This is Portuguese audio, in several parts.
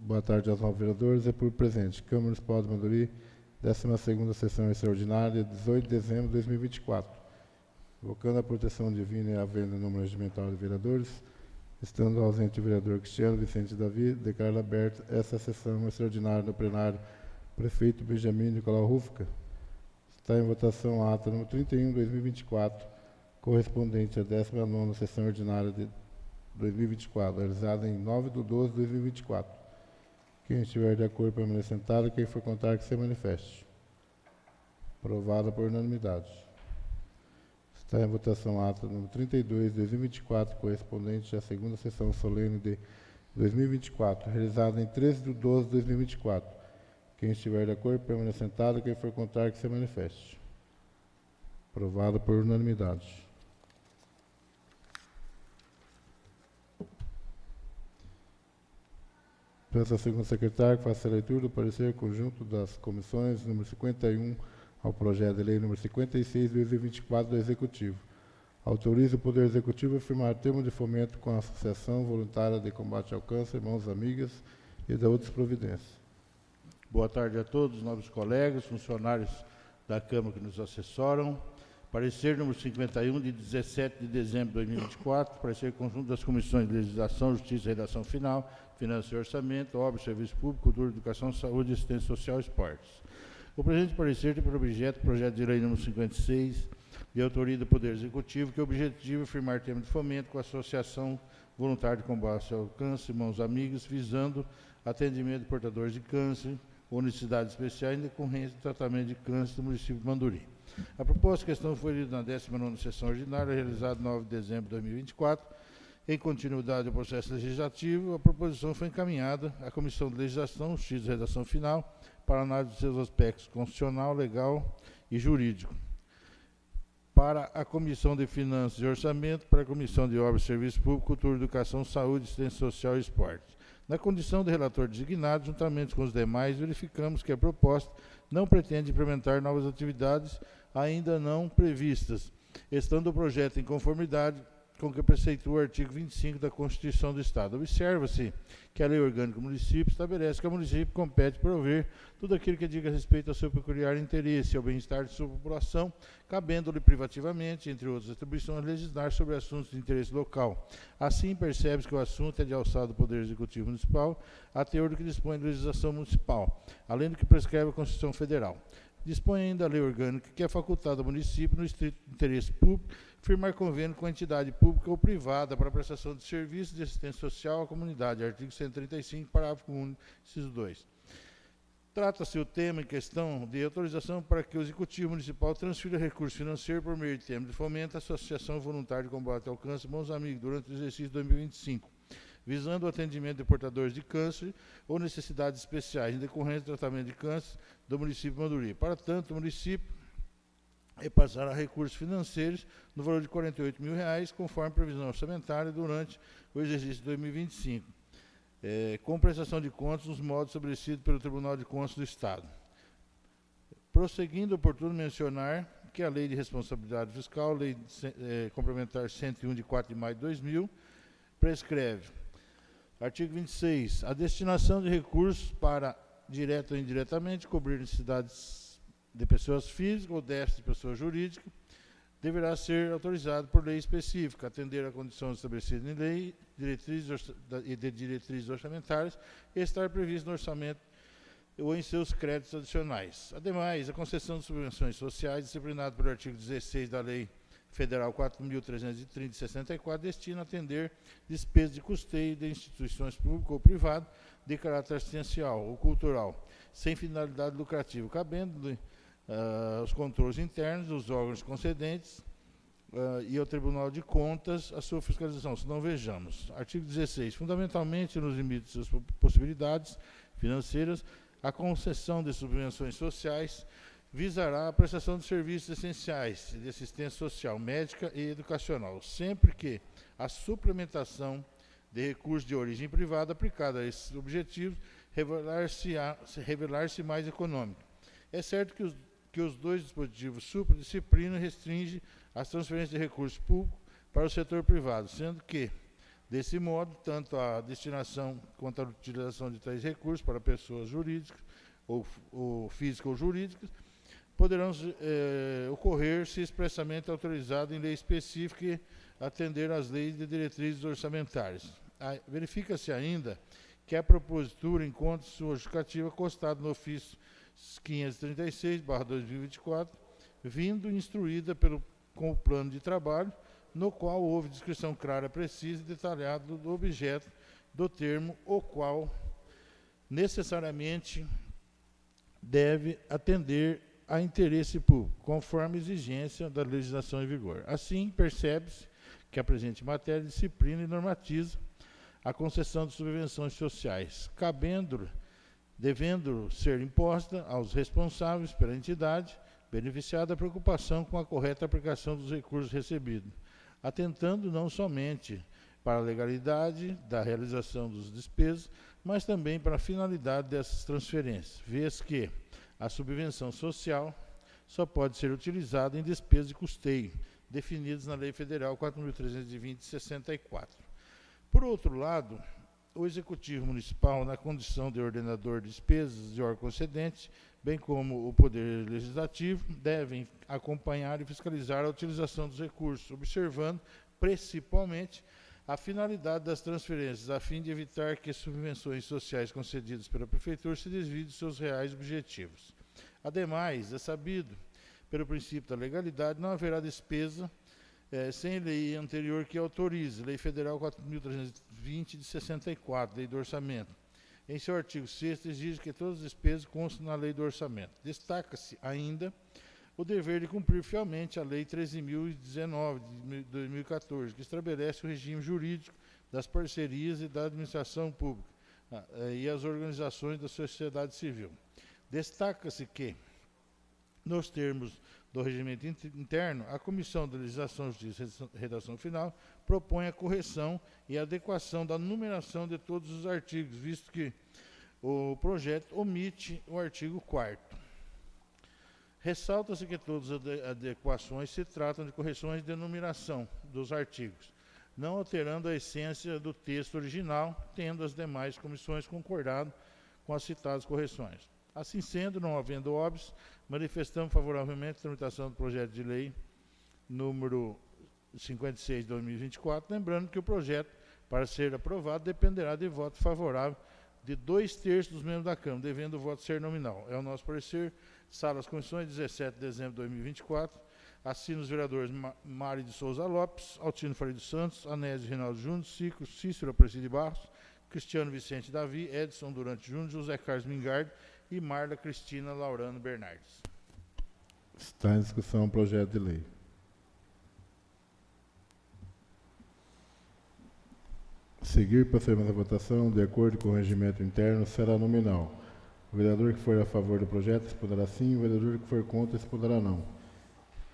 Boa tarde aos novos vereadores. É por presente. Câmara Municipal de Manduri, 12ª Sessão Extraordinária, 18 de dezembro de 2024. Invocando a proteção divina e a venda no número regimental de vereadores, estando ausente o vereador Cristiano Vicente Davi, declaro aberta essa sessão extraordinária no plenário prefeito Benjamin Nicolau Rufka. Está em votação a ata número 31 de 2024, correspondente à 19ª Sessão Ordinária de 2024, realizada em 9 de 12 de 2024. Quem estiver de acordo permaneça sentado, quem for contrário que se manifeste. Aprovada por unanimidade. Está em votação a ata número 32 de 2024, correspondente à 2ª Sessão Solene de 2024, realizada em 13 de 12 de 2024. Quem estiver de acordo permaneça sentado, quem for contrário que se manifeste. Aprovada por unanimidade. Peço ao segundo secretário que faça a leitura do parecer conjunto das comissões número 51 ao projeto de lei número 56 de 2024 do Executivo. Autoriza o Poder Executivo a firmar termo de fomento com a Associação Voluntária de Combate ao Câncer, Mãos Amigas e da outras providências. Boa tarde a todos, nobres colegas, funcionários da Câmara que nos assessoram. Parecer número 51, de 17 de dezembro de 2024, parecer conjunto das comissões de Legislação, Justiça e Redação Final, Finanças e Orçamento, Obras, Serviço Público, Cultura, Educação, Saúde, Assistência Social e Esportes. O presente parecer tem por objeto o projeto de lei número 56, de autoria do Poder Executivo, que o objetivo é firmar termo de fomento com a Associação Voluntária de Combate ao Câncer, Mãos Amigas, visando atendimento de portadores de câncer ou necessidades especiais em decorrência do tratamento de câncer do município de Manduri. A proposta de questão foi lida na 19ª Sessão Ordinária, realizada em 9 de dezembro de 2024. Em continuidade ao processo legislativo, a proposição foi encaminhada à Comissão de Legislação, Justiça e Redação Final, para análise de seus aspectos constitucional, legal e jurídico. Para a Comissão de Finanças e Orçamento, para a Comissão de Obras, Serviço Público, Cultura, Educação, Saúde, Assistência Social e Esportes. Na condição de relator designado, juntamente com os demais, verificamos que a proposta não pretende implementar novas atividades ainda não previstas, estando o projeto em conformidade com o que preceitua o artigo 25 da Constituição do Estado. Observa-se que a Lei Orgânica do Município estabelece que o município compete prover tudo aquilo que diga respeito ao seu peculiar interesse e ao bem-estar de sua população, cabendo-lhe privativamente, entre outras atribuições, legislar sobre assuntos de interesse local. Assim, percebe-se que o assunto é de alçada do Poder Executivo Municipal, a teor do que dispõe a legislação municipal, além do que prescreve a Constituição Federal. Dispõe ainda a lei orgânica que é facultada ao município, no estrito interesse público, firmar convênio com a entidade pública ou privada para a prestação de serviços de assistência social à comunidade. Artigo 135, parágrafo único, inciso 2. Trata-se o tema em questão de autorização para que o Executivo Municipal transfira recurso financeiro por meio de termo de fomento à Associação Voluntária de Combate ao Câncer, Mãos Amigas, durante o exercício 2025. Visando o atendimento de portadores de câncer ou necessidades especiais em decorrência do tratamento de câncer do município de Manduri. Para tanto, o município repassará recursos financeiros no valor de R$ 48 mil, conforme previsão orçamentária durante o exercício 2025, com prestação de contas nos modos estabelecidos pelo Tribunal de Contas do Estado. Prosseguindo, é oportuno mencionar que a Lei de Responsabilidade Fiscal, Lei Complementar 101, de 4 de maio de 2000, prescreve. Artigo 26. A destinação de recursos para, direta ou indiretamente, cobrir necessidades de pessoas físicas ou déficit de pessoa jurídica, deverá ser autorizado por lei específica, atender a condições estabelecidas em lei, diretrizes orçamentárias e estar previsto no orçamento ou em seus créditos adicionais. Ademais, a concessão de subvenções sociais, disciplinada pelo artigo 16 da Lei Federal 4.330 de 64, destina a atender despesas de custeio de instituições públicas ou privadas de caráter assistencial ou cultural, sem finalidade lucrativa, cabendo os controles internos dos órgãos concedentes e ao Tribunal de Contas a sua fiscalização. Se não, vejamos. Artigo 16. Fundamentalmente, nos limites de suas possibilidades financeiras, a concessão de subvenções sociais visará a prestação de serviços essenciais de assistência social, médica e educacional, sempre que a suplementação de recursos de origem privada aplicada a esses objetivos revelar-se mais econômica. É certo que os dois dispositivos supradisciplina restringem as transferências de recursos públicos para o setor privado, sendo que, Desse modo, tanto a destinação quanto a utilização de tais recursos para pessoas jurídicas ou físicas ou jurídicas poderão ocorrer se expressamente autorizado em lei específica e atender às leis de diretrizes orçamentárias. Verifica-se ainda que a propositura encontra sua justificativa constada no ofício 536/2024, vindo instruída com o plano de trabalho, no qual houve descrição clara, precisa e detalhada do objeto do termo, o qual necessariamente deve atender a interesse público, conforme exigência da legislação em vigor. Assim, percebe-se que a presente matéria disciplina e normatiza a concessão de subvenções sociais, devendo ser imposta aos responsáveis pela entidade beneficiada a preocupação com a correta aplicação dos recursos recebidos, atentando não somente para a legalidade da realização dos despesas, mas também para a finalidade dessas transferências, vez que a subvenção social só pode ser utilizada em despesas de custeio, definidas na Lei Federal 4.320/64. Por outro lado, o Executivo Municipal, na condição de ordenador de despesas de órgão concedente, bem como o Poder Legislativo, devem acompanhar e fiscalizar a utilização dos recursos, observando, principalmente, a finalidade das transferências, a fim de evitar que as subvenções sociais concedidas pela Prefeitura se desviem de seus reais objetivos. Ademais, é sabido, pelo princípio da legalidade, não haverá despesa sem lei anterior que autorize, Lei Federal 4.320/64, Lei do Orçamento. Em seu artigo 6º, exige que todas as despesas constem na Lei do Orçamento. Destaca-se ainda o dever de cumprir fielmente a Lei 13.019, de 2014, que estabelece o regime jurídico das parcerias e da administração pública e as organizações da sociedade civil. Destaca-se que, nos termos do regimento interno, a Comissão de Legislação, Justiça e Redação Final propõe a correção e adequação da numeração de todos os artigos, visto que o projeto omite o artigo 4º. Ressalta-se que todas as adequações se tratam de correções de numeração dos artigos, não alterando a essência do texto original, tendo as demais comissões concordado com as citadas correções. Assim sendo, não havendo óbitos, manifestamos favoravelmente a tramitação do projeto de lei número 56 de 2024, lembrando que o projeto, para ser aprovado, dependerá de voto favorável de 2/3 dos membros da Câmara, devendo o voto ser nominal. É o nosso parecer. Sala das Comissões, 17 de dezembro de 2024. Assina os vereadores Mário de Souza Lopes, Altino Faria dos Santos, Anésio Reinaldo Júnior, Cícero Aparecido de Barros, Cristiano Vicente Davi, Edson Durante Júnior, José Carlos Mingardi e Marla Cristina Laurano Bernardes. Está em discussão o projeto de lei. Seguir procedimento da votação, de acordo com o regimento interno, será nominal. O vereador que for a favor do projeto responderá sim, o vereador que for contra responderá não.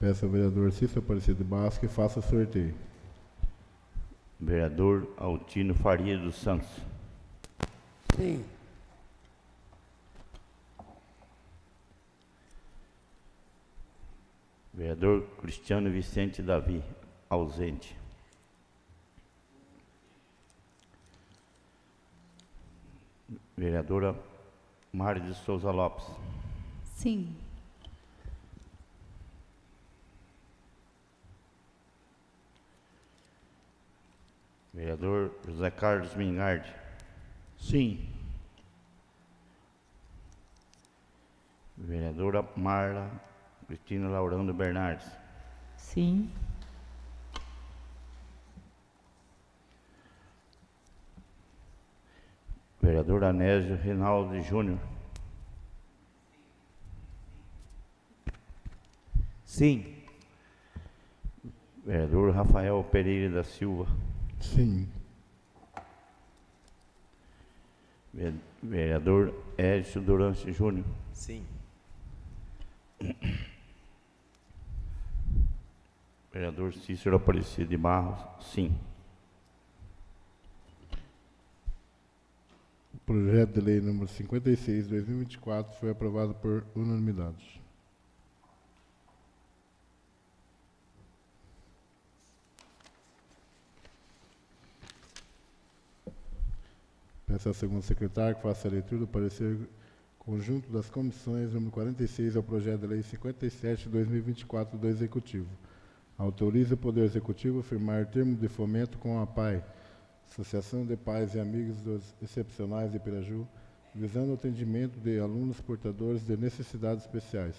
Peço ao vereador Cícero Aparecido de Barros que faça o sorteio. Vereador Altino Faria dos Santos. Sim. Vereador Cristiano Vicente Davi, ausente. Vereadora Mário de Souza Lopes. Sim. Vereador José Carlos Mingardi. Sim. Vereadora Marla Cristina Laurano Bernardes. Sim. Vereador Anésio Reinaldo Júnior. Sim. Vereador Rafael Pereira da Silva. Sim. Vereador Edson Durante Júnior. Sim. Vereador Cícero Aparecido de Barros, sim. O projeto de lei número 56 de 2024 foi aprovado por unanimidade. Peço ao segundo secretário que faça a leitura do parecer conjunto das comissões número 46 ao projeto de lei 57 de 2024 do Executivo. Autoriza o Poder Executivo a firmar termo de fomento com a APAE, Associação de Pais e Amigos dos Excepcionais de Piraju, visando o atendimento de alunos portadores de necessidades especiais,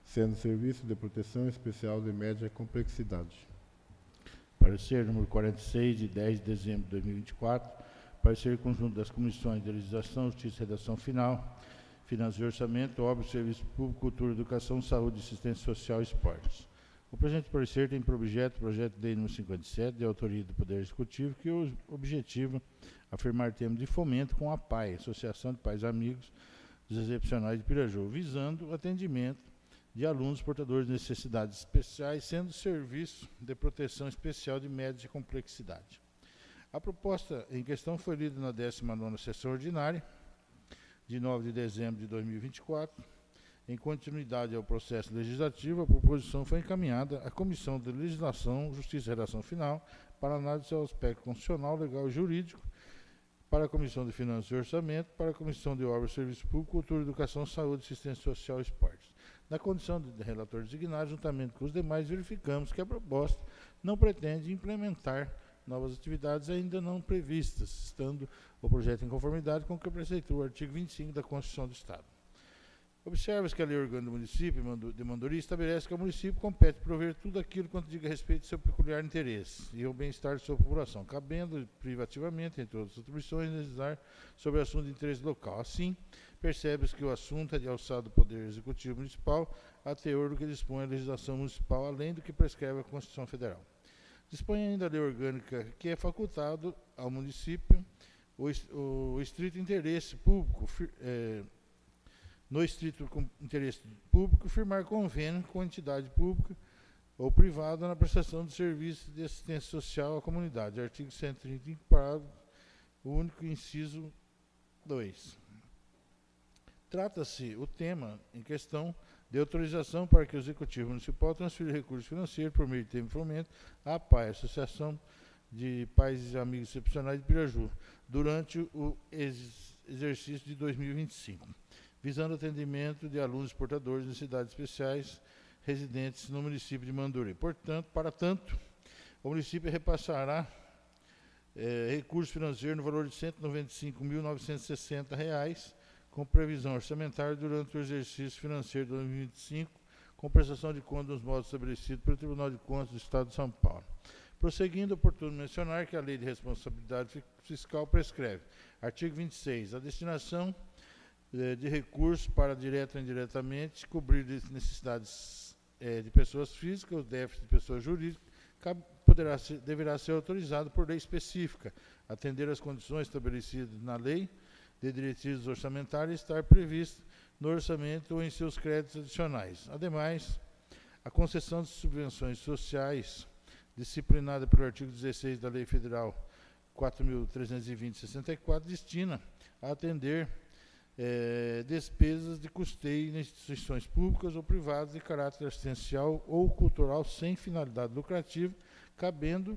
sendo serviço de proteção especial de média complexidade. Parecer número 46, de 10 de dezembro de 2024. Parecer conjunto das comissões de legislação, justiça e redação final, finanças e orçamento, obras, serviço público, cultura, educação, saúde, assistência social e esportes. O presente parecer tem por objeto o projeto de lei número 57, de autoria do Poder Executivo, que o objetivo afirmar termo de fomento com a APAE, Associação de Pais e Amigos dos Excepcionais de Piraju, visando o atendimento de alunos portadores de necessidades especiais, sendo serviço de proteção especial de média complexidade. A proposta em questão foi lida na 19ª sessão ordinária, de 9 de dezembro de 2024. Em continuidade ao processo legislativo, a proposição foi encaminhada à Comissão de Legislação, Justiça e Redação Final, para análise do seu aspecto constitucional, legal e jurídico, para a Comissão de Finanças e Orçamento, para a Comissão de Obras, Serviço Público, Cultura, Educação, Saúde, Assistência Social e Esportes. Na condição de relator designado, juntamente com os demais, verificamos que a proposta não pretende implementar novas atividades ainda não previstas, estando o projeto em conformidade com o que preceitua o artigo 25 da Constituição do Estado. Observa-se que a Lei Orgânica do Município de Mandory estabelece que ao município compete prover tudo aquilo quanto diga respeito ao seu peculiar interesse e ao bem-estar de sua população, cabendo privativamente, entre outras atribuições, legislar sobre assunto de interesse local. Assim, percebe-se que o assunto é de alçada do Poder Executivo Municipal a teor do que dispõe a legislação municipal, além do que prescreve a Constituição Federal. Dispõe ainda a Lei Orgânica que é facultado ao município o estrito interesse público, no estrito interesse público, firmar convênio com entidade pública ou privada na prestação de serviços de assistência social à comunidade. Artigo 135, parágrafo único, inciso 2. Trata-se o tema em questão de autorização para que o Executivo Municipal transfira recursos financeiros por meio de termo de fomento à APAE, Associação de Pais e Amigos Excepcionais de Piraju, durante o exercício de 2025. Visando o atendimento de alunos portadores de necessidades especiais residentes no município de Mandory. Portanto, para tanto, o município repassará recursos financeiros no valor de R$ 195.960, com previsão orçamentária durante o exercício financeiro de 2025, com prestação de contas nos modos estabelecidos pelo Tribunal de Contas do Estado de São Paulo. Prosseguindo, é oportuno mencionar que a Lei de Responsabilidade Fiscal prescreve, artigo 26, a destinação de recursos para, direta ou indiretamente, cobrir necessidades de pessoas físicas, o déficit de pessoas jurídicas, deverá ser autorizado por lei específica, atender às condições estabelecidas na lei de diretrizes orçamentárias e estar previsto no orçamento ou em seus créditos adicionais. Ademais, a concessão de subvenções sociais, disciplinada pelo artigo 16 da Lei Federal 4.320/64, destina a atender despesas de custeio em instituições públicas ou privadas de caráter assistencial ou cultural sem finalidade lucrativa, cabendo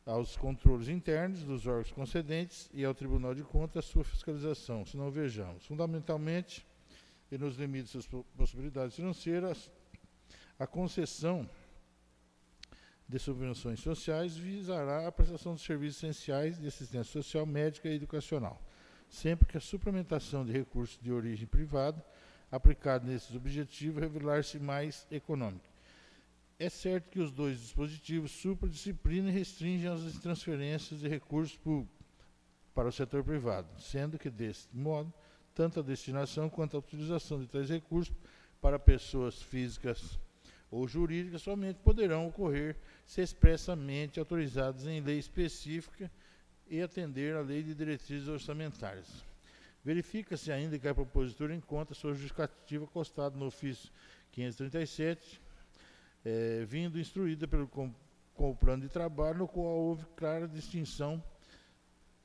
aos controles internos dos órgãos concedentes e ao Tribunal de Contas a sua fiscalização. Se não vejamos, fundamentalmente, e nos limites das possibilidades financeiras, a concessão de subvenções sociais visará a prestação de serviços essenciais de assistência social, médica e educacional, sempre que a suplementação de recursos de origem privada aplicada nesses objetivos revelar-se mais econômica. É certo que os dois dispositivos supradisciplinam e restringem as transferências de recursos públicos para o setor privado, sendo que, deste modo, tanto a destinação quanto a utilização de tais recursos para pessoas físicas ou jurídicas somente poderão ocorrer se expressamente autorizadas em lei específica e atender à lei de diretrizes orçamentárias. Verifica-se ainda que a propositura encontra sua justificativa constada no ofício 537, vindo instruída com o plano de trabalho, no qual houve clara distinção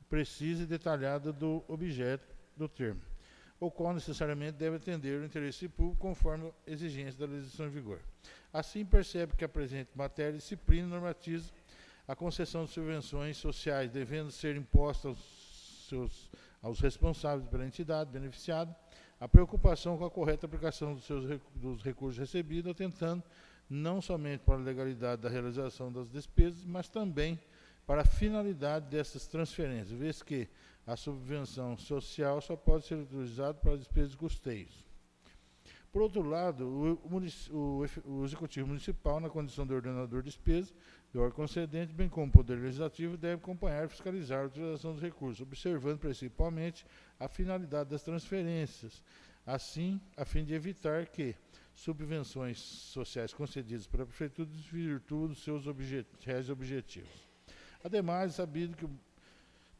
precisa e detalhada do objeto do termo, o qual necessariamente deve atender o interesse público conforme a exigência da legislação em vigor. Assim, percebe que a presente matéria disciplina e normatiza a concessão de subvenções sociais, devendo ser imposta aos responsáveis pela entidade beneficiada a preocupação com a correta aplicação dos recursos recebidos, atentando não somente para a legalidade da realização das despesas, mas também para a finalidade dessas transferências, vez que a subvenção social só pode ser utilizada para despesas de custeios. Por outro lado, o Executivo Municipal, na condição de ordenador de despesas do órgão concedente, bem como o Poder Legislativo, deve acompanhar e fiscalizar a utilização dos recursos, observando principalmente a finalidade das transferências, assim, a fim de evitar que subvenções sociais concedidas pela Prefeitura desvirtuem dos seus reais objetivos. Ademais, é sabido que,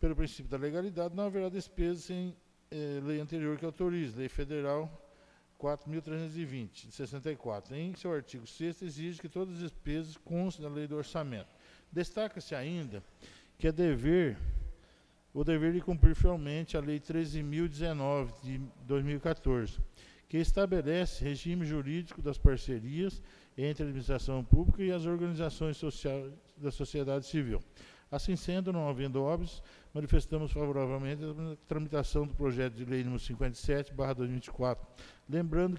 pelo princípio da legalidade, não haverá despesas sem lei anterior que autorize, Lei Federal 4.320, de 64. Em seu artigo 6º, exige que todas as despesas constem na lei do orçamento. Destaca-se ainda que o dever de cumprir fielmente a Lei 13.019, de 2014, que estabelece regime jurídico das parcerias entre a administração pública e as organizações sociais da sociedade civil. Assim sendo, não havendo óbitos, manifestamos favoravelmente a tramitação do projeto de lei número 57/2024, lembrando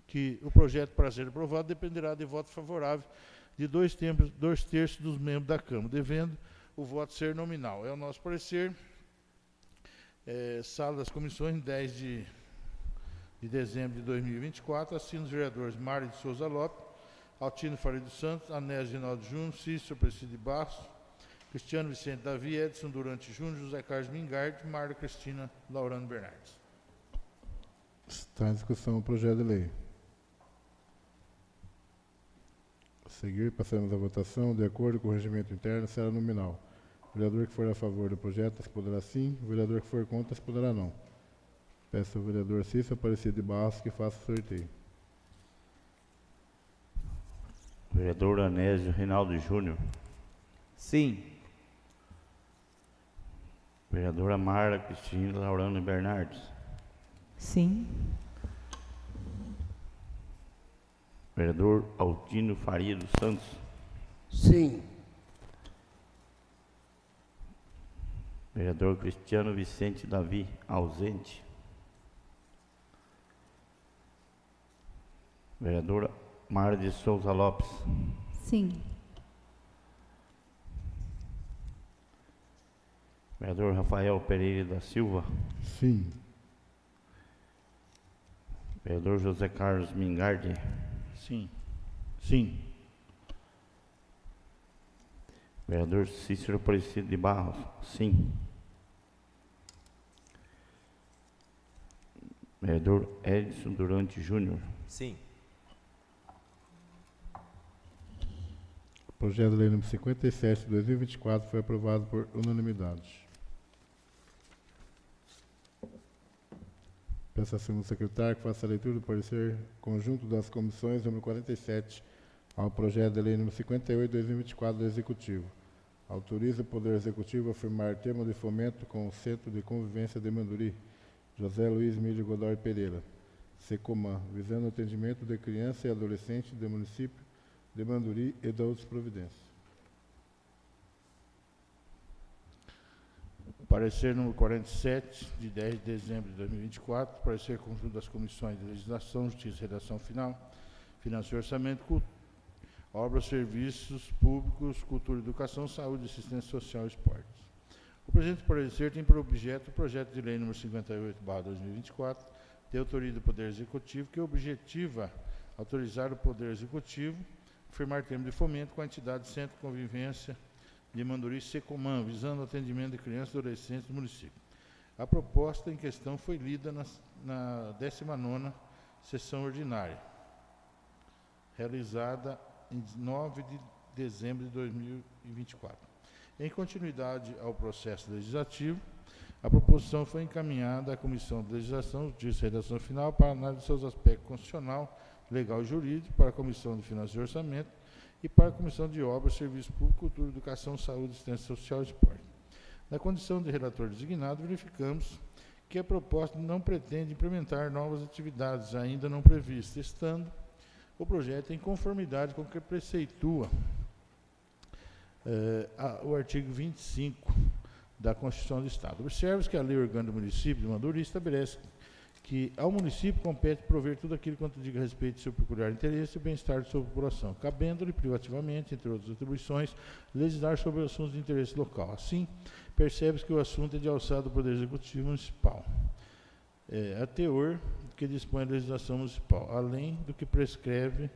que o projeto, para ser aprovado, dependerá de voto favorável de 2/3 dos membros da Câmara, devendo o voto ser nominal. É o nosso parecer. Sala das Comissões, 10 de dezembro de 2024, assinam os vereadores Mário de Souza Lopes, Altino Faria dos Santos, Anésio Rinaldo Júnior, Cícero Aparecido de Barros, Cristiano Vicente Davi, Edson Durante Júnior, José Carlos Mingardi, Marla Cristina Laurano Bernardes. Está em discussão o projeto de lei. A seguir, passamos à votação. De acordo com o regimento interno, será nominal. O vereador que for a favor do projeto responderá sim, o vereador que for contra responderá não. Peço ao vereador Cícero Aparecido de Barros que faça o sorteio. Vereador Anésio Rinaldo Júnior. Sim. Vereadora Marla Cristina Laurano Bernardes. Sim. Vereador Altino Faria dos Santos. Sim. Vereador Cristiano Vicente Davi, ausente. Vereadora Mário de Souza Lopes. Sim. Vereador Rafael Pereira da Silva. Sim. Vereador José Carlos Mingardi. Sim. Sim. Vereador Cícero Aparecido de Barros. Sim. Vereador Edson Durante Júnior. Sim. O projeto de lei número 57 de 2024 foi aprovado por unanimidade. Peço ao senhor secretário que faça a leitura do parecer conjunto das comissões número 47 ao projeto de lei número 58 de 2024 do Executivo. Autoriza o Poder Executivo a firmar termo de fomento com o Centro de Convivência de Manduri, José Luiz Milho Godoy Pereira, SECOMAN, visando o atendimento de criança e adolescente do município de Manduri e de outras providências. Parecer número 47, de 10 de dezembro de 2024, parecer conjunto das comissões de Legislação, Justiça e Redação Final, Finanças e Orçamento, Obras, Serviços Públicos, Cultura e Educação, Saúde, Assistência Social e Esportes. O presente parecer tem por objeto o projeto de lei número 58/2024, de autoria do Poder Executivo, que objetiva autorizar o Poder Executivo a firmar termo de fomento com a entidade Centro de Convivência de Manduri, SECOMAN, visando o atendimento de crianças e adolescentes do município. A proposta em questão foi lida na 19ª sessão ordinária, realizada em 9 de dezembro de 2024. Em continuidade ao processo legislativo, a proposição foi encaminhada à Comissão de Legislação, Justiça e Redação Final para análise de seus aspectos constitucional, legal e jurídico, para a Comissão de Finanças e Orçamento e para a Comissão de Obras, Serviços Públicos, Cultura, Educação, Saúde, Assistência Social e Esporte. Na condição de relator designado, verificamos que a proposta não pretende implementar novas atividades ainda não previstas, estando o projeto em conformidade com o que preceitua o artigo 25 da Constituição do Estado. Observe que a Lei Orgânica do Município de Manduri estabelece que ao município compete prover tudo aquilo quanto diga respeito ao seu peculiar interesse e bem-estar de sua população, cabendo-lhe privativamente, entre outras atribuições, legislar sobre assuntos de interesse local. Assim, percebe-se que o assunto é de alçada do Poder Executivo Municipal, a teor que dispõe a legislação municipal, além do que prescreve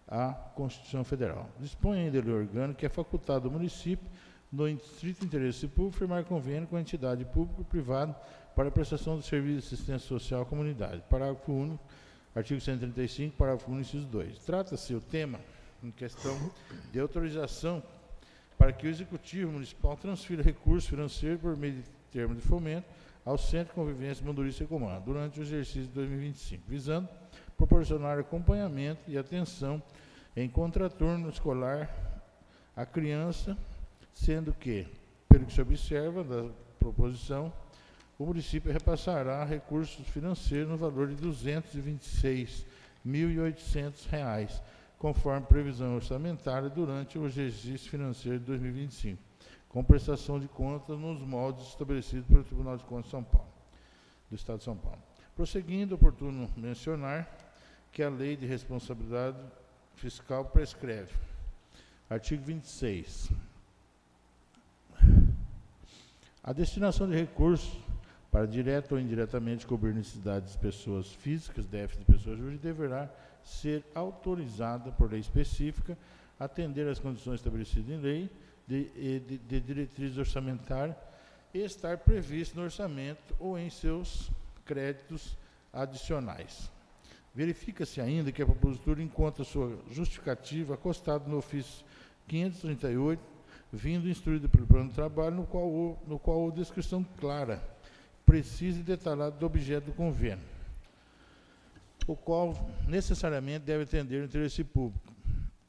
a Constituição Federal. Dispõe ainda a Lei Orgânica que é facultado ao município, no estrito interesse público, firmar convênio com a entidade pública ou privada para a prestação de serviço de assistência social à comunidade. Parágrafo único, artigo 135, parágrafo único, inciso 2. Trata-se o tema em questão de autorização para que o Executivo Municipal transfira recursos financeiros por meio de termo de fomento ao Centro de Convivência Manduri Secomã durante o exercício de 2025, visando proporcionar acompanhamento e atenção em contraturno escolar à criança, sendo que, pelo que se observa da proposição, o município repassará recursos financeiros no valor de R$ 226.800, conforme previsão orçamentária durante o exercício financeiro de 2025, com prestação de contas nos moldes estabelecidos pelo Tribunal de Contas de São Paulo, do Estado de São Paulo. Prosseguindo, é oportuno mencionar que a Lei de Responsabilidade Fiscal prescreve. Artigo 26. A destinação de recursos para direta ou indiretamente cobrir necessidades de pessoas físicas, déficit de pessoas jurídicas, deverá ser autorizada por lei específica, atender às condições estabelecidas em lei, de diretrizes orçamentárias e estar previsto no orçamento ou em seus créditos adicionais. Verifica-se ainda que a propositura encontra sua justificativa acostada no ofício 538, vindo instruído pelo Plano de Trabalho, no qual houve descrição clara, precisa e detalhada do objeto do convênio, o qual necessariamente deve atender o interesse público,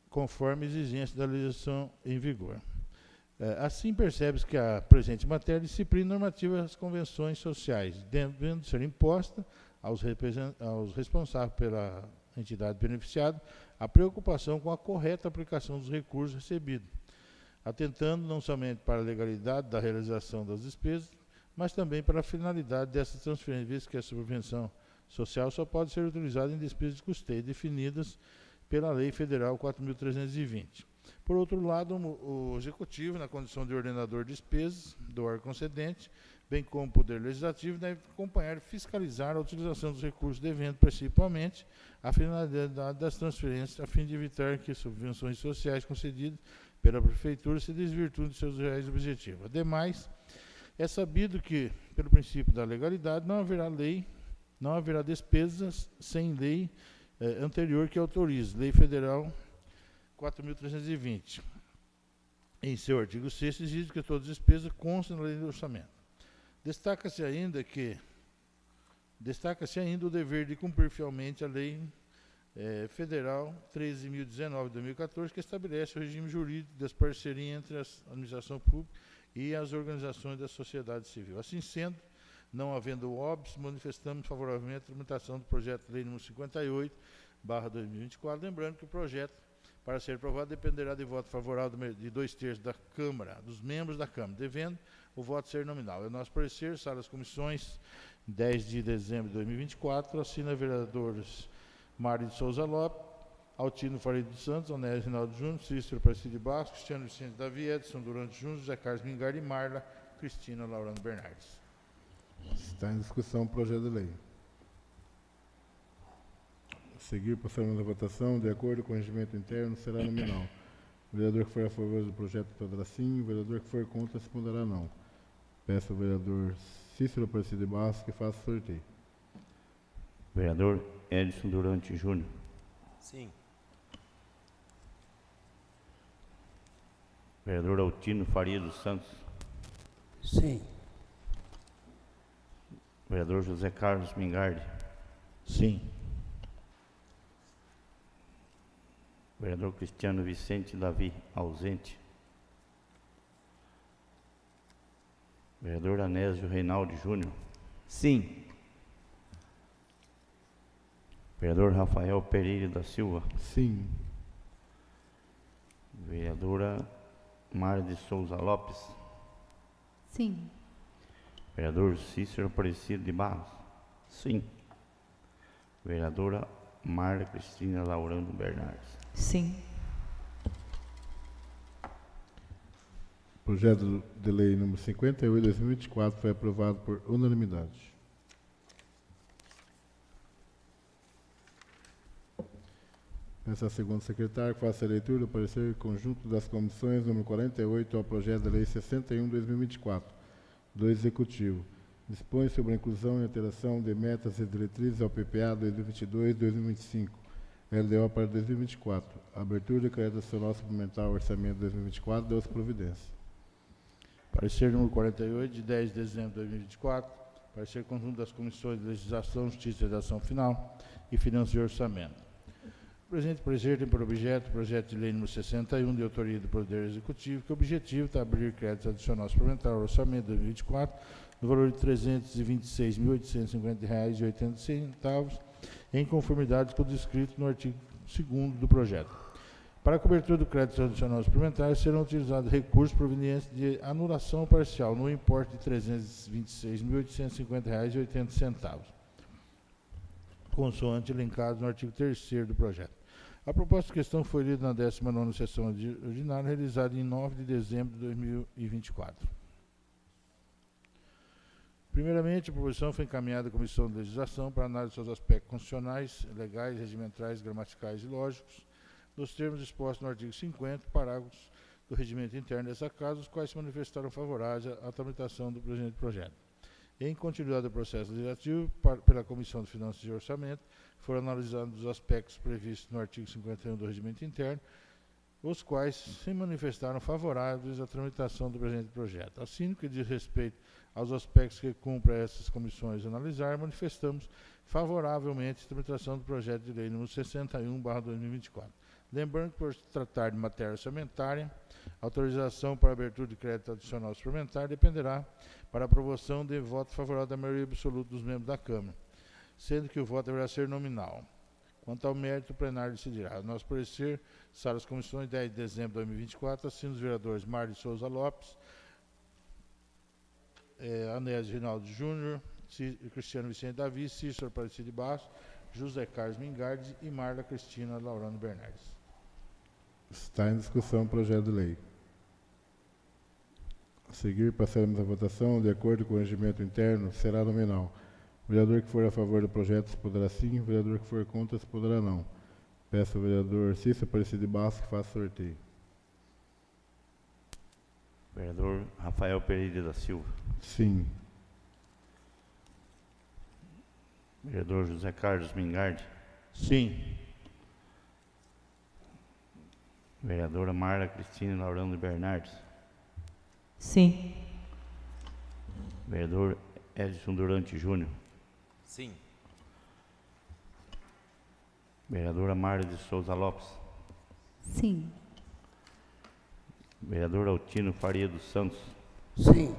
conforme a exigência da legislação em vigor. Assim, percebe-se que a presente matéria disciplina normativa das convenções sociais, devendo ser imposta aos responsáveis pela entidade beneficiada a preocupação com a correta aplicação dos recursos recebidos, atentando não somente para a legalidade da realização das despesas, mas também para a finalidade dessas transferências, visto que a subvenção social só pode ser utilizada em despesas de custeio definidas pela Lei Federal 4.320. Por outro lado, o Executivo, na condição de ordenador de despesas do órgão concedente, bem como o Poder Legislativo, deve acompanhar e fiscalizar a utilização dos recursos, devendo principalmente a finalidade das transferências, a fim de evitar que subvenções sociais concedidas pela Prefeitura se desvirtuem de seus reais objetivos. Ademais, é sabido que, pelo princípio da legalidade, não haverá despesas sem lei anterior que autorize, Lei Federal 4.320. Em seu artigo 6º, exige que todas as despesas constem na lei do orçamento. Destaca-se ainda o dever de cumprir fielmente a Lei Federal 13.019 de 2014, que estabelece o regime jurídico das parcerias entre a administração pública e as organizações da sociedade civil. Assim sendo, não havendo óbitos, manifestamos favoravelmente a tramitação do projeto de lei número 58/2024, lembrando que o projeto, para ser aprovado, dependerá de voto favorável de 2/3 da Câmara, dos membros da Câmara, devendo o voto ser nominal. É nosso parecer, sala das comissões, 10 de dezembro de 2024, assina vereadores Mário de Souza Lopes, Altino Faria dos Santos, Onésio Reinaldo Júnior, Cícero Aparecido de Bastos, Cristiano Vicente Davi, Edson Durante Júnior, José Carlos Mingardi, Marla, Cristina Laurano Bernardes. Está em discussão o projeto de lei. A seguir, passaremos a votação. De acordo com o regimento interno, será nominal. O vereador que for a favor do projeto responderá sim, o vereador que for contra responderá não. Peço ao vereador Cícero Aparecido de Bastos que faça o sorteio. Vereador Edson Durante Júnior. Sim. Vereador Altino Faria dos Santos. Sim. Vereador José Carlos Mingardi. Sim. Vereador Cristiano Vicente Davi, ausente. Vereador Anésio Reinaldo Júnior. Sim. Vereador Rafael Pereira da Silva. Sim. Vereadora Mara de Souza Lopes. Sim. Vereador Cícero Aparecido de Barros. Sim. Vereadora Marla Cristina Laurano Bernardes. Sim. O projeto de lei número 58 de 2024 foi aprovado por unanimidade. Peço ao segundo secretário que faça a leitura do parecer conjunto das comissões número 48 ao projeto de lei 61 de 2024 do Executivo. Dispõe sobre a inclusão e alteração de metas e diretrizes ao PPA 2022-2025, LDO para 2024. Abertura de crédito nacional suplementar ao orçamento 2024 deu-se providência. Parecer número 48, de 10 de dezembro de 2024. Parecer conjunto das comissões de Legislação, Justiça e Redação Final e Finanças e Orçamento. O presente parecer tem por objeto o projeto de lei número 61, de autoria do Poder Executivo, que o objetivo é abrir crédito adicional suplementar ao orçamento de 2024, no valor de R$ 326.850,80, em conformidade com o descrito no artigo 2º do projeto. Para a cobertura do crédito adicional suplementar, serão utilizados recursos provenientes de anulação parcial no importe de R$ 326.850,80, consoante elencado no artigo 3º do projeto. A proposta de questão foi lida na 19ª sessão ordinária, realizada em 9 de dezembro de 2024. Primeiramente, a proposição foi encaminhada à Comissão de Legislação para análise dos seus aspectos constitucionais, legais, regimentais, gramaticais e lógicos, nos termos expostos no artigo 50, parágrafos do regimento interno dessa Casa, os quais se manifestaram favoráveis à tramitação do presente projeto. Em continuidade do processo legislativo, pela Comissão de Finanças e Orçamento, foram analisados os aspectos previstos no artigo 51 do regimento interno, os quais se manifestaram favoráveis à tramitação do presente projeto. Assim, no que diz respeito aos aspectos que cumpre a essas comissões analisar, manifestamos favoravelmente a tramitação do projeto de lei número 61/2024. Lembrando que, por se tratar de matéria orçamentária, a autorização para abertura de crédito adicional suplementar dependerá para aprovação de voto favorável da maioria absoluta dos membros da Câmara, sendo que o voto deverá ser nominal. Quanto ao mérito, o plenário decidirá. Nosso parecer, sala das comissões, 10 de dezembro de 2024, assinam os vereadores Mário de Souza Lopes, Anésio Rinaldo Júnior, Cristiano Vicente Davi, Cícero Aparecido de Barros, José Carlos Mingardi e Marla Cristina Laurano Bernardes. Está em discussão o projeto de lei. A seguir, passaremos à votação. De acordo com o regimento interno, será nominal. O vereador que for a favor do projeto poderá sim, o vereador que for contra poderá não. Peço ao vereador Cícero Aparecido de Barros que faça sorteio. Vereador Rafael Pereira da Silva. Sim. Vereador José Carlos Mingardi. Sim. Vereadora Marla Cristina Laurano Bernardes. Sim. Vereador Edson Durante Júnior. Sim. Vereadora Marla de Souza Lopes. Sim. Vereador Altino Faria dos Santos. Sim.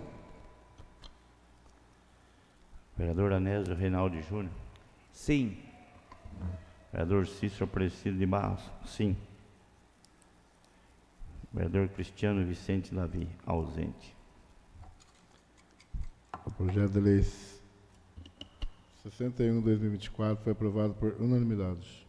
Vereador Anésio Reinaldo Júnior. Sim. Vereador Cícero Aparecido de Barros. Sim. Vereador Cristiano Vicente Davi, ausente. O projeto de lei 61/2024 foi aprovado por unanimidade.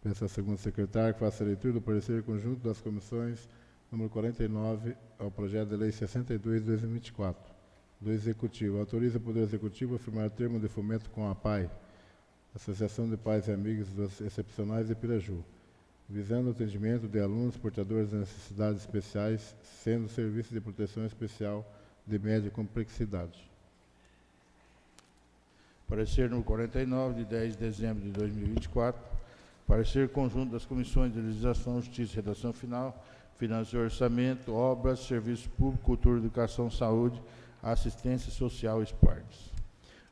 Peço ao segundo secretário que faça a leitura do parecer conjunto das comissões número 49 ao projeto de lei 62/2024 do Executivo. Autoriza o Poder Executivo a firmar termo de fomento com a APAI, Associação de Pais e Amigos dos Excepcionais de Piraju, visando o atendimento de alunos portadores de necessidades especiais, sendo serviço de proteção especial de média complexidade. Parecer número 49, de 10 de dezembro de 2024. Parecer conjunto das comissões de Legislação, Justiça e Redação Final, Finanças e Orçamento, Obras, Serviço Público, Cultura, Educação, Saúde, Assistência Social e Esportes.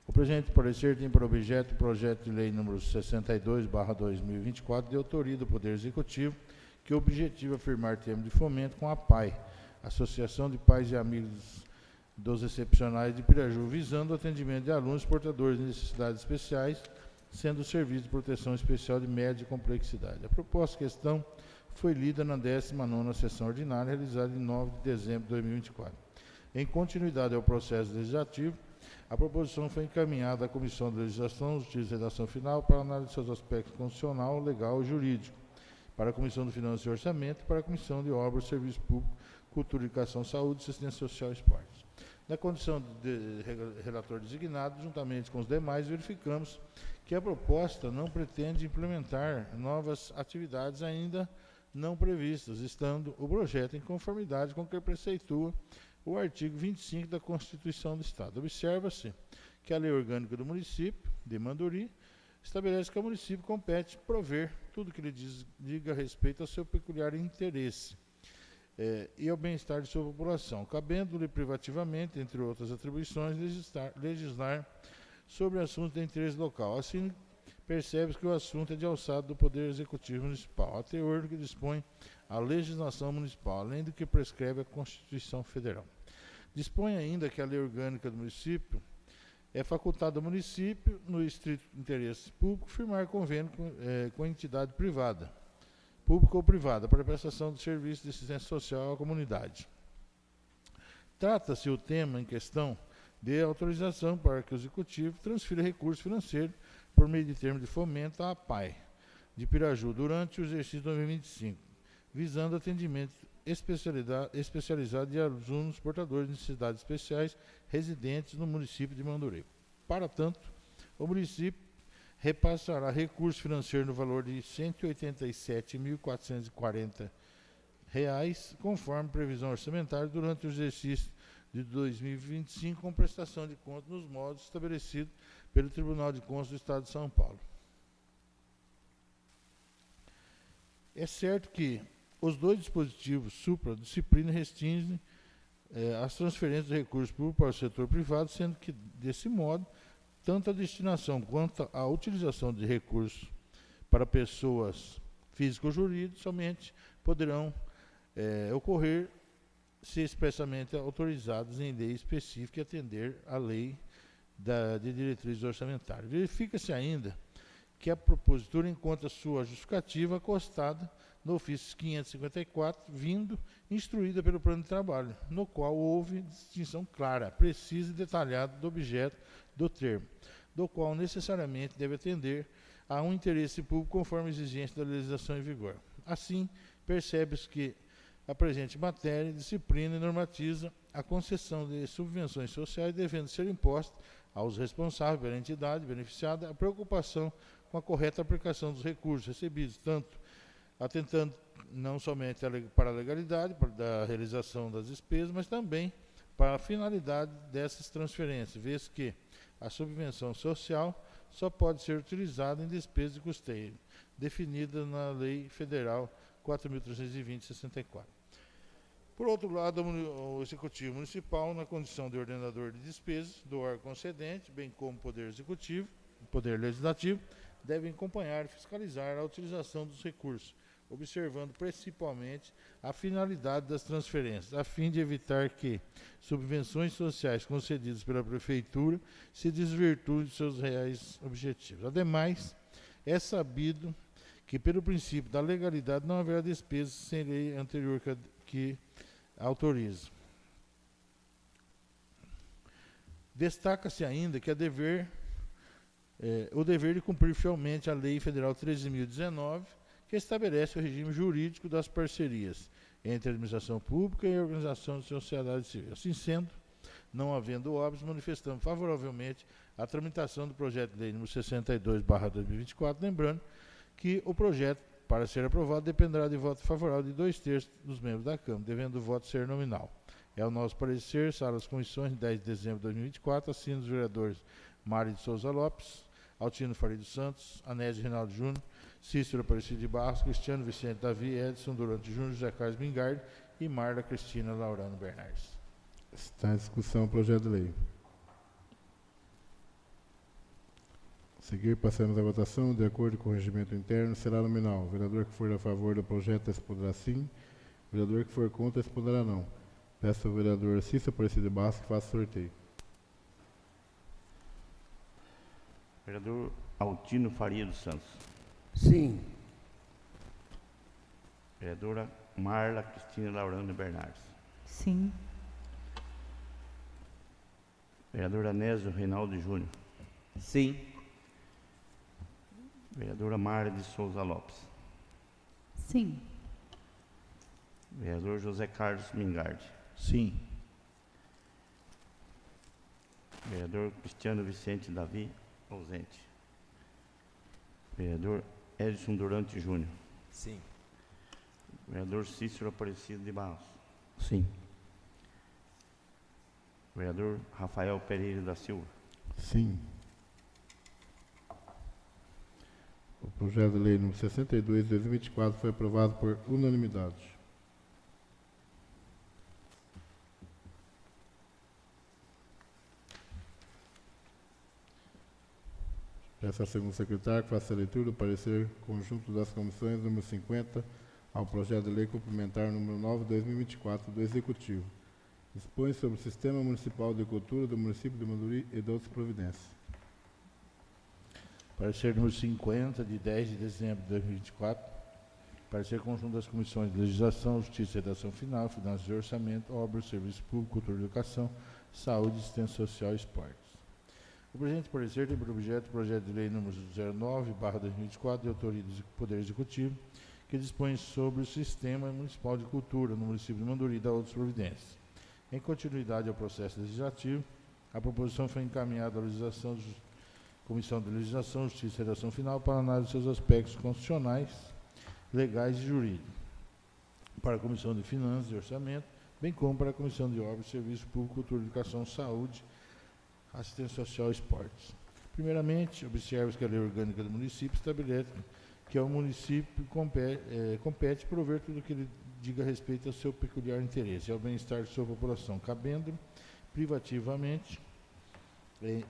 O presente parecer tem por objeto o projeto de lei número 62/2024, de autoria do Poder Executivo, que objetiva firmar termo de fomento com a APAI, Associação de Pais e Amigos dos Excepcionais de Piraju, visando o atendimento de alunos portadores de necessidades especiais, sendo o serviço de proteção especial de média complexidade. A proposta questão foi lida na 19ª sessão ordinária, realizada em 9 de dezembro de 2024. Em continuidade ao processo legislativo, a proposição foi encaminhada à Comissão de Legislação, Justiça e Redação Final para análise de seus aspectos constitucional, legal e jurídico, para a Comissão de Finanças e Orçamento e para a Comissão de Obras, Serviço Público, Cultura, Educação, Saúde, Assistência Social e Esportes. Na condição de relator designado, juntamente com os demais, verificamos que a proposta não pretende implementar novas atividades ainda não previstas, estando o projeto em conformidade com o que preceitua o artigo 25 da Constituição do Estado. Observa-se que a Lei Orgânica do Município de Manduri estabelece que ao município compete prover tudo que lhe diga respeito ao seu peculiar interesse e ao bem-estar de sua população, cabendo-lhe privativamente, entre outras atribuições, legislar sobre assuntos de interesse local. Assim, percebe-se que o assunto é de alçada do Poder Executivo Municipal, a teor do que dispõe a legislação municipal, além do que prescreve a Constituição Federal. Dispõe ainda que a Lei Orgânica do Município é facultada ao município, no estrito interesse público, firmar convênio com entidade privada, pública ou privada, para a prestação de serviços de assistência social à comunidade. Trata-se o tema em questão de autorização para que o Executivo transfira recursos financeiros por meio de termo de fomento à APAE de Piraju durante o exercício 2025, visando atendimento especializado de alunos portadores de necessidades especiais residentes no município de Manduri. Para tanto, o município repassará recursos financeiros no valor de R$ 187.440, conforme previsão orçamentária, durante o exercício de 2025, com prestação de contas nos modos estabelecidos pelo Tribunal de Contas do Estado de São Paulo. É certo que os dois dispositivos supra disciplina restringem as transferências de recursos públicos para o setor privado, sendo que, desse modo, tanto a destinação quanto a utilização de recursos para pessoas físicas ou jurídicas somente poderão ocorrer se expressamente autorizados em lei específica e atender à lei de diretrizes orçamentárias. Verifica-se ainda que a propositura encontra sua justificativa acostada no ofício 554, vindo instruída pelo plano de trabalho, no qual houve distinção clara, precisa e detalhada do objeto do termo, do qual necessariamente deve atender a um interesse público conforme a exigência da legislação em vigor. Assim, percebe-se que a presente matéria disciplina e normatiza a concessão de subvenções sociais, devendo ser imposta aos responsáveis pela entidade beneficiada a preocupação com a correta aplicação dos recursos recebidos, tanto atentando não somente para a legalidade da realização das despesas, mas também para a finalidade dessas transferências, vez que a subvenção social só pode ser utilizada em despesas de custeio, definida na Lei Federal 4.320/64. Por outro lado, o Executivo Municipal, na condição de ordenador de despesas do órgão concedente, bem como o Poder Executivo, o Poder Legislativo, devem acompanhar e fiscalizar a utilização dos recursos, observando principalmente a finalidade das transferências, a fim de evitar que subvenções sociais concedidas pela Prefeitura se desvirtuem de seus reais objetivos. Ademais, é sabido que, pelo princípio da legalidade, não haverá despesas sem lei anterior que autoriza. Destaca-se ainda que o dever de cumprir fielmente a Lei Federal 13.019, que estabelece o regime jurídico das parcerias entre a administração pública e a organização de sociedade civil. Assim sendo, não havendo óbitos, manifestamos favoravelmente a tramitação do projeto de lei número 62/2024, lembrando que o projeto, para ser aprovado, dependerá de voto favorável de 2/3 dos membros da Câmara, devendo o voto ser nominal. É o nosso parecer, sala das comissões, 10 de dezembro de 2024, assina os vereadores Mário de Souza Lopes, Altino Faria dos Santos, Anésio Reinaldo Júnior, Cícero Aparecido de Barros, Cristiano Vicente Davi, Edson Durante Júnior, José Carlos Bingardi e Marla Cristina Laurano Bernardes. Está em discussão o projeto de lei. A seguir, passamos à votação. De acordo com o regimento interno, será nominal. O vereador que for a favor do projeto responderá sim. O vereador que for contra responderá não. Peço ao vereador Cícero Aparecido de Barros que faça sorteio. Vereador Altino Faria dos Santos. Sim. Vereadora Marla Cristina Laurano Bernardes. Sim. Vereador Anésio Reinaldo Júnior. Sim. Vereadora Mara de Souza Lopes. Sim. Vereador José Carlos Mingardi. Sim. Vereador Cristiano Vicente Davi, ausente. Vereador Edson Durante Júnior. Sim. Vereador Cícero Aparecido de Barros. Sim. Vereador Rafael Pereira da Silva. Sim. O projeto de lei número 62 de 2024 foi aprovado por unanimidade. Peço ao segundo secretário que faça a leitura do parecer conjunto das comissões número 50 ao projeto de lei complementar número 9 de 2024 do Executivo. Dispõe sobre o Sistema Municipal de Cultura do município de Manduri e de outras providências. Parecer número 50, de 10 de dezembro de 2024. Parecer conjunto das comissões de Legislação, Justiça e Redação Final, Finanças e Orçamento, Obras, Serviço Público, Cultura e Educação, Saúde, Assistência Social e Esportes. O presente parecer tem por objeto o projeto de lei número 09/2024, de autoria do Poder Executivo, que dispõe sobre o Sistema Municipal de Cultura no município de Manduri e da outras providências. Em continuidade ao processo legislativo, a proposição foi encaminhada à Comissão de Legislação, Justiça e Redação Final para análise de seus aspectos constitucionais, legais e jurídicos, para a Comissão de Finanças e Orçamento, bem como para a Comissão de Obras, Serviço Público, Cultura, Educação, Saúde, Assistência Social e Esportes. Primeiramente, observa que a Lei Orgânica do Município estabelece que ao município compete prover tudo o que lhe diga respeito ao seu peculiar interesse e ao bem-estar de sua população, cabendo privativamente,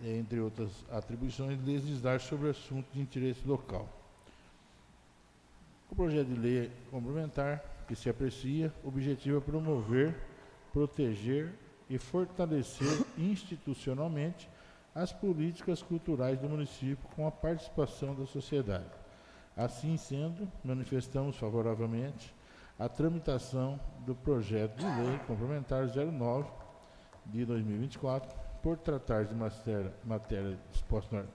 entre outras atribuições, legislar sobre assuntos de interesse local. O projeto de lei complementar que se aprecia objetiva promover, proteger e fortalecer institucionalmente as políticas culturais do município com a participação da sociedade. Assim sendo, manifestamos favoravelmente a tramitação do projeto de lei complementar 09 de 2024, por tratar de matéria disposta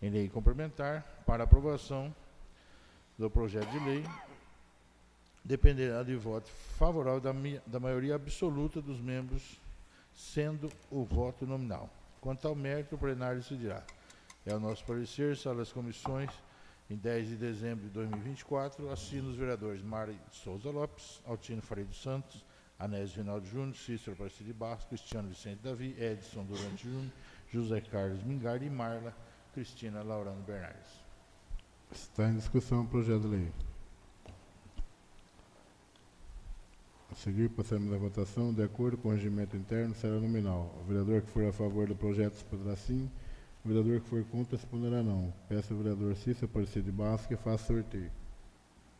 em lei complementar, para aprovação do projeto de lei, dependerá de voto favorável da maioria absoluta dos membros, sendo o voto nominal. Quanto ao mérito, o plenário decidirá. É o nosso parecer, sala das comissões, em 10 de dezembro de 2024, assino os vereadores Mara de Souza Lopes, Altino Faria dos Santos, Anésio Reinaldo Júnior, Cícero Aparecido de Barros, Cristiano Vicente Davi, Edson Durante Júnior, José Carlos Mingardi e Marla Cristina Laurano Bernardes. Está em discussão o projeto de lei. A seguir, passaremos à votação. De acordo com o regimento interno, será nominal. O vereador que for a favor do projeto responderá sim. O vereador que for contra responderá não. Peço ao vereador Cícero Aparecido de Barros que faça sorteio.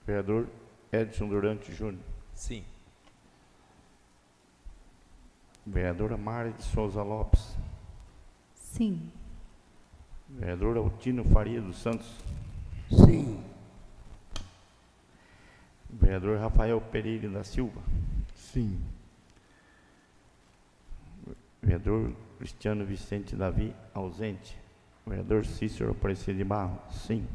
Vereador Edson Durante Júnior. Sim. Vereadora Mara de Souza Lopes. Sim. Vereador Altino Faria dos Santos. Sim. Vereador Rafael Pereira da Silva. Sim. Vereador Cristiano Vicente Davi, ausente. Vereador Cícero Aparecido de Barros. Sim.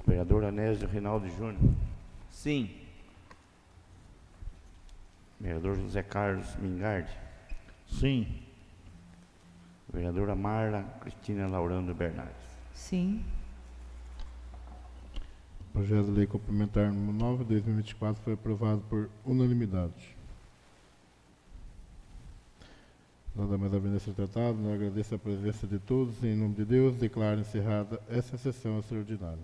Vereador Anésio Reinaldo Júnior. Sim. Vereador José Carlos Mingardi. Sim. Vereadora Marla Cristina Laurano Bernardes. Sim. O projeto de lei complementar número 9 de 2024 foi aprovado por unanimidade. Nada mais havendo a ser tratado, eu agradeço a presença de todos. Em nome de Deus, declaro encerrada essa sessão extraordinária.